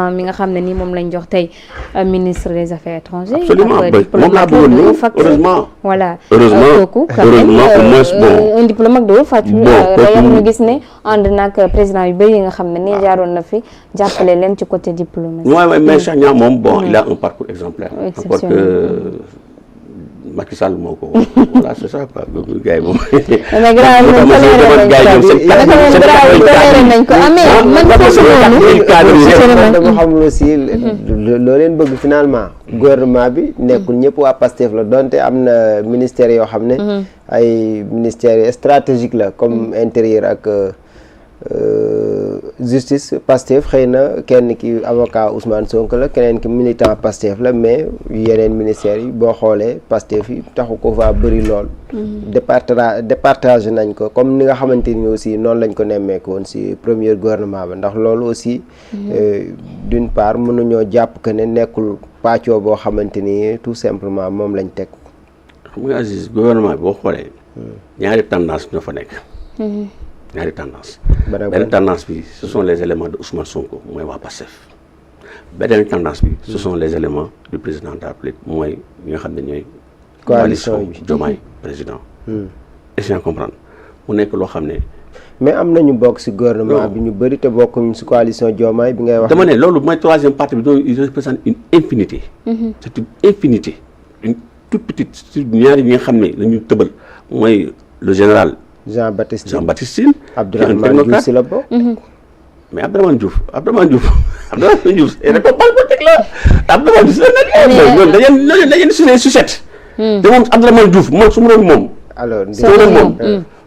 mi nga xam ne ni moom lañ jox tey ministre des affaires étrangères. absolument moom laa bëggoon ñëw heureusement. voilà kooku heureusement au moins bon un diplomate de haute facture. d'ailleurs ñu gis ne ànd nag président yu bëri yi nga xam ne ni jaaroon na fi jàppale leen ci côté diplomatie. waaw mais Cheikh Niang moom bon il a un parcours exemplaire. encore que Macky Sall moo ko voilà c'est ça quoi gars yi moom. mais gars yi moom toléré nañ ko amee man foofu noonu. dama xamul aussi loo leen bëgg finalement gouvernement bi nekkul ñëpp waa Pastef la donte am na ministères yoo xam ne ay ministères stratégiques la comme intérieur ak justice Pastef xëy na kenn ki avocat Ousmane Sonko la keneen ki militant Pastef la mais yeneen ministères yi boo xoolee Pastef yi taxu ko fa bëri lool. départage nañ ko comme ni nga xamante ni aussi noonu lañ ko nemmeeku woon ci premier gouvernement ba ndax loolu aussi d'une part mënuñoo jàpp que ne nekkul pàccoo boo xamante ni tout simplement moom lañ teg. xam nga Aziz gouvernement bi boo xoolee ñaari tendance ñoo fa nekk. ñaari tendance benn tendance bi ce sont les éléments de Ousmane Sonko mooy waa Pastef beneen tendance bi ce sont les éléments du président de la République mooy ñi nga xam ne ñooy coalition Diomaye président est-ce que comprendre mu nekk loo xam ne mais am nañu bokk ci gouvernement bi ñu bëri te bokkuñu ci coalition Diomaye bi ngay wax dama ne loolu mooy troisième partie bi donc il représente une infinité c'est une infinité une toute petite sur ñaari ñi nga xam ne la ñu tëbal mooy le général Jean-Baptiste Tine Abdourahmane Diouf si la bokk mais Abdourahmane Diouf récompense politique la Abdourahmane Diouf la dañeen su ne sucette te moom Abdourahmane Diouf moom su ma doon moom alors moom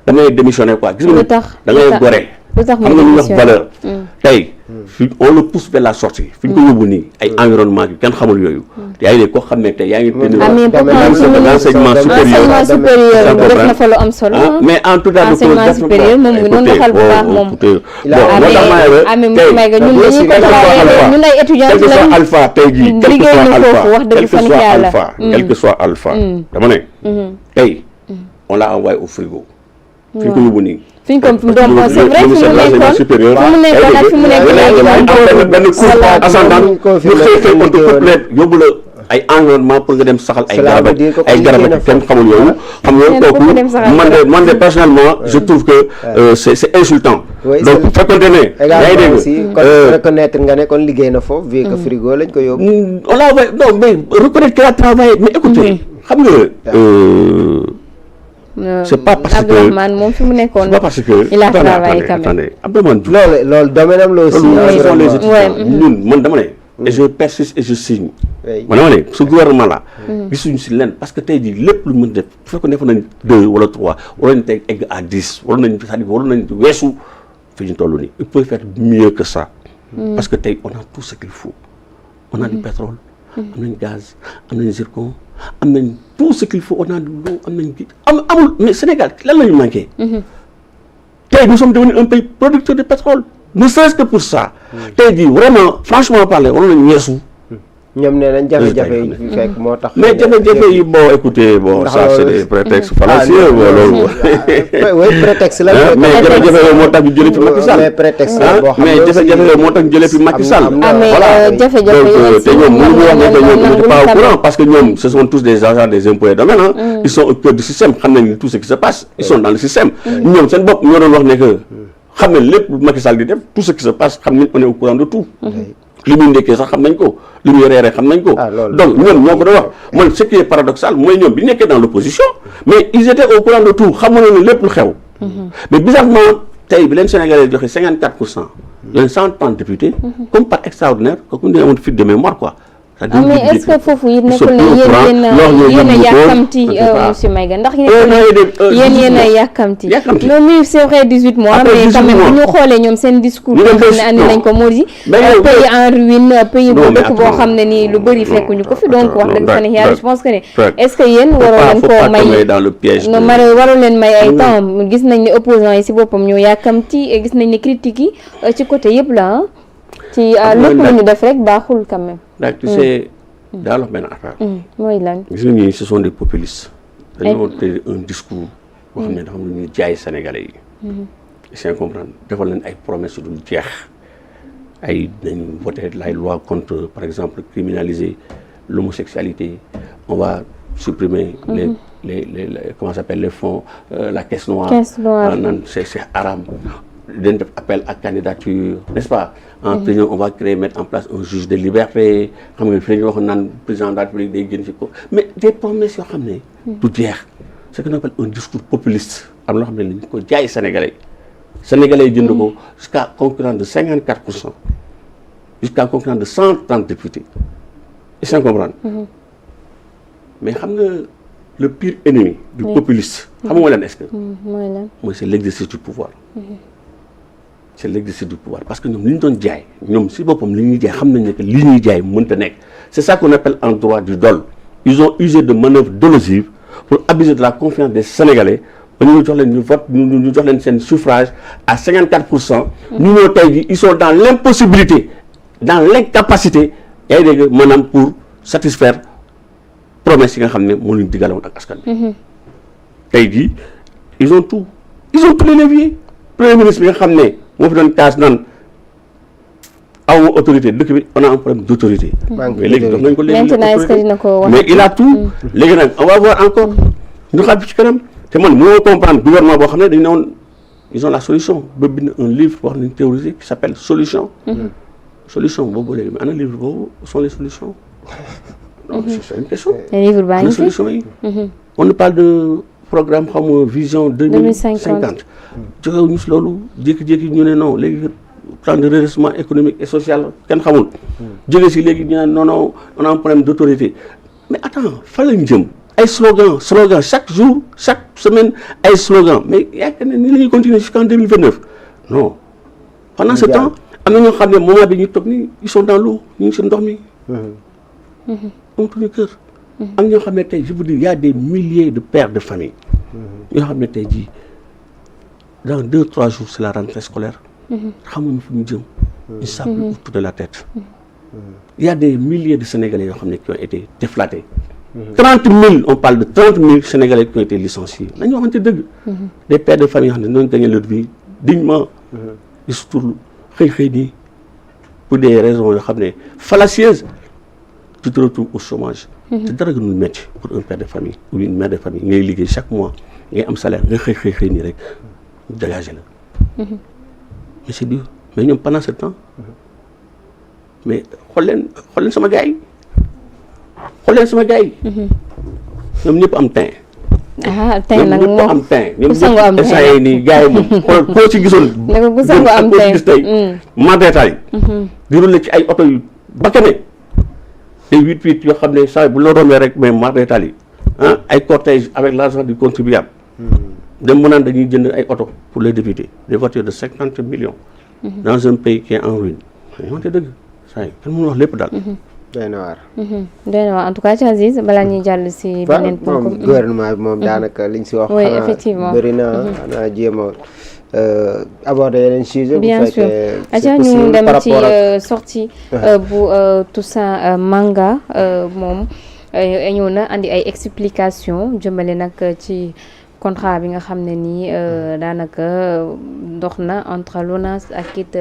damay démissionner quoi gis nga da ngay gore xam nga lu ñuy wax valeur tey fi on le pousse vers la sortie fi ñu ko yóbbu nii ay environnement yu kenn xamul yooyu yaa ngi ne koo xam ne tey yaa ngi enseignement supérieur def na fa lu am solo mais en tout cas enseignement supérieur moom ngi noonu doxal bu baax moom ñun ay étudiants quel que soit alpha tey jii quel que soit alpha dama ne tey on l'a envoyé au frigo fi ñu ko yóbbu nii fi ñu ko doon c'est vrai fi mu nekkoon benn cours ascendant ñu xëy on te complète yóbbu la ay environnement pour nga dem saxal ay garab ak kenn xamul yooyu xam nga kooku man de personnellement je trouve que c'est insultant donc bu fekkonte ne yaa ngi dégg aussi kon reconnaître nga ne kon liggéey na foofu vu que frigo lañ ko yóbbu on l'a non mais reconnaître qu'il a travaillé mais écoutez xam nga c'est pas parce que Abdourahmane moom fi mu nekkoon c'est pas parce que il a travaillé quand même Abdourahmane Diouf loolu domaine am la aussi sont les étudiants ñun man dama ne et je persiste et je signe man dama ne ce gouvernement là gisuñu si lenn parce que tey jii lépp lu mën def bu fekkoon defoon nañ 2 wala 3 wala nañ teg egg à 10 wala nañ c'est-à-dire wala nañ weesu fi ñu toll nii il peut faire mieux que ça parce que tey on a tout ce qu'il faut on a du pétrole am nañ gaz am nañ zircon am nañ tout ce qu'il faut on a de l'eau am nañ amul mais Sénégal lan la ñu manqué tey nous sommes devenus un pays producteur de pétrole ne serait-ce que pour ça tey jii vraiment franchement parler war nañu weesu ñoom nee nañ jafe-jafe yi fi fekk moo tax mais jafe-jafe yi bon écoutez bon ça c'est des prétextes fallacieux loolu oui prétexte la mais jafe-jafe yooyu moo tax ñu jëlee fi Macky Sall mais prétexte la boo xam mais jafe-jafe yooyu moo tax ñu jëlee fi Macky Sall voilà donc te ñoom mënuñu wax ne que ñoom ñoo pas au courant parce que ñoom ce sont tous des agents des impôts et domaines ils sont au cœur du système xam nañ tout ce qui se passe ils sont dans le système ñoom seen bopp ñoo doon wax ne que xam nañ lépp Macky Sall di def tout ce qui se passe xam nañ on est au courant de tout li muy ndekkee sax xam nañ ko li muy reeree xam nañ ko donc ñoom ñoo ko doon wax man ce qui est paradoxal mooy ñoom bi nekkee dans l'opposition mais ils étaient au courant de tout xamoon na ne lépp lu xew mais bizarrement tey bi leen Sénégalais joxe 54% leen 130 députés comme par extraordinaire kooku ñu amoon fuite de mémoire quoi mais est-ce que foofu it nekkul ne yéen a yàkkamti monsieur Maïga ndax yéen a yàkkamti non mais c'est vrai 18 mois mais quand même bu ñu xoolee ñoom seen discours boo xam ne andi nañ ko moo di pays en ruine pays bu dëkk boo xam ne nii lu bëri fekkuñu ko fi donc wax dëgg fa ne yàlla je pense que ne est-ce que yéen waroo leen koo may waroo leen may ay temps gis nañ ne opposants yi si boppam ñoo yàkkamti gis nañ ne critiques yi ci côté yëpp la ci lépp lu ñu def rek baaxul quand même. donc tu sais daal wax benn affaire. mooy lan. gis nga ñii ce sont des populistes. dañoo te un discours. boo xam ne dafa am lu ñuy jaay Sénégalais yi. c'est comprendre defal leen ay promesses yu dul jeex ay dañ voter la loi contre par exemple criminaliser l'homosexualité, on va supprimer les comment ça s'appelle, les fonds, la caisse noire. C'est haram. D'un appel à candidature, n'est-ce pas? En prison, on va mettre en place un juge de liberté. Président de la République, mais des promesses, tout dire. C'est ce qu'on appelle un discours populiste. Alors, les Sénégalais. Sénégalais, jusqu'à concurrent de 54%, jusqu'à concurrent de 130 députés. Et sans comprendre. Mais le pire ennemi du populiste, c'est l'exercice du pouvoir. C'est l'exercice du pouvoir. Parce que c'est ça qu'on appelle en droit du dol. Ils ont usé de manœuvres dolosives pour abuser de la confiance des Sénégalais. Nous donnons un suffrage à 54%. Ils sont dans l'impossibilité, dans l'incapacité, pour satisfaire promesses qu'ils ont dit. Ils ont tout. Ils ont tous les leviers. Premier ministre, autorité, on a un problème d'autorité. Mais il a tout. On va voir encore. Nous comprendre le gouvernement, ils ont la solution. Un livre théorisé qui s'appelle Solution. Solution. Un livre, sont les solutions. C'est une question. Les solutions. On nous parle de programme comme Vision 2050. Plan de redressement économique et social, non, on a un problème d'autorité. Mais attends, il fallait une slogan, chaque jour, chaque semaine, un slogan. Mais il continue jusqu'en 2029. Non. Pendant ce temps, ils sont dans l'eau, ils sont dormis. On tourne le cœur. Je vous dis, il y a des milliers de pères de famille. Dans 2-3 jours, c'est la rentrée scolaire. Ils savent autour de la tête. Il y a des milliers de Sénégalais qui ont été déflatés. 30 000, on parle de 30 000 Sénégalais qui ont été licenciés. Des pères de famille qui ont gagné leur vie dignement. Ils se trouvent pour des raisons fallacieuses. Tu te retrouves au chômage. C'est très nous mettre pour un père de famille ou une mère de famille. Il y a chaque mois, il y a un salaire. Dégagez-le. Mais c'est dur. Mais pendant ce temps, mais regardez sama gars yi. Regardez sama gars yi. Ñoom ñëpp am teint. Teint nag moom am teint. ku sangu am teint ñoom ñëpp nii gars yi moom koo ci gisoon. naka ku sangu am teint gis tey. Mandataay. di rouler ci ay oto yu bakkane. Des 8-8 yoo xam ne saa bu la rombee rek mais mandataay yi. Ay cortège avec l'argent du contribuable. Dem mu naan dañuy jënd ay oto pour les députés, des voitures de 50 millions dans un pays qui est en ruine. En tout cas ci Aziz balaa ñuy jàll si beneen ponk gouvernement bi moom daanaka liñ si wax effectivement bëri na xanaa jéem a aborder yeneen sujet bien sûr aca ñu dem ci sortie bu Toussaint Manga moom ñëw na andi ay explication jëmale nag ci contrat bi nga xam ne nii daanaka dox na entre l'ONAS ak it